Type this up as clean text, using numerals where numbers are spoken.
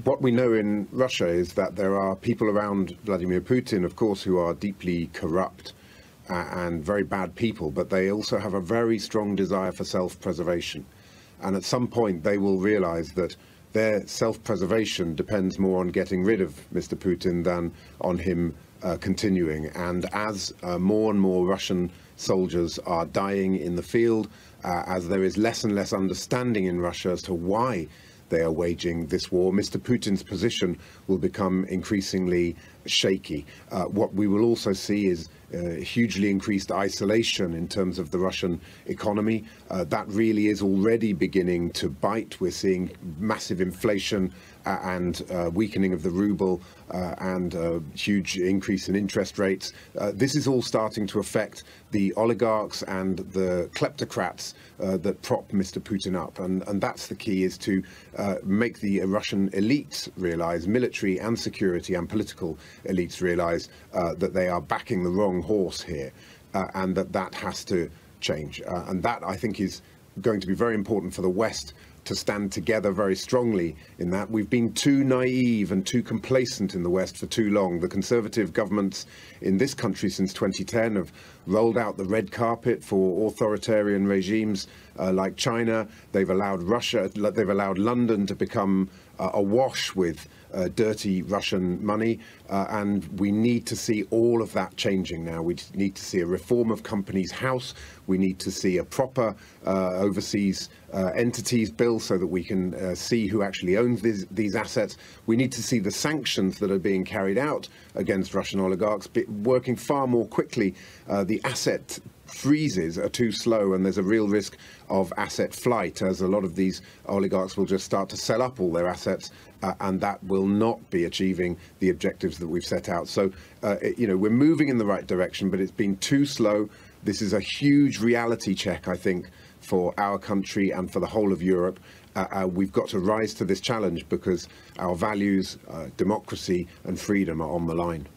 what we know in Russia is that there are people around Vladimir Putin, of course, who are deeply corrupt and very bad people, but they also have a very strong desire for self-preservation. And at some point they will realize that their self-preservation depends more on getting rid of Mr. Putin than on him continuing. And as more and more Russian soldiers are dying in the field, as there is less and less understanding in Russia as to why they are waging this war, Mr. Putin's position will become increasingly shaky. What we will also see is hugely increased isolation in terms of the Russian economy. That really is already beginning to bite. We're seeing massive inflation and weakening of the ruble and a huge increase in interest rates. This is all starting to affect the oligarchs and the kleptocrats that prop Mr. Putin up. And that's the key, is to make the Russian elites realize, military and security and political elites realize that they are backing the wrong horse here, and that has to change. And that, I think, is going to be very important for the West to stand together very strongly in that. We've been too naive and too complacent in the West for too long. The Conservative governments in this country since 2010 have rolled out the red carpet for authoritarian regimes like China. They've allowed London to become awash with dirty Russian money, and we need to see all of that changing now. We need to see a reform of Companies House. We need to see a proper overseas entities bill so that we can see who actually owns these assets. We need to see the sanctions that are being carried out against Russian oligarchs working far more quickly. The asset freezes are too slow, and there's a real risk of asset flight, as a lot of these oligarchs will just start to sell up all their assets, and that will not be achieving the objectives that we've set out. So, you know, we're moving in the right direction, but it's been too slow. This is a huge reality check, I think, for our country and for the whole of Europe. We've got to rise to this challenge because our values, democracy and freedom are on the line.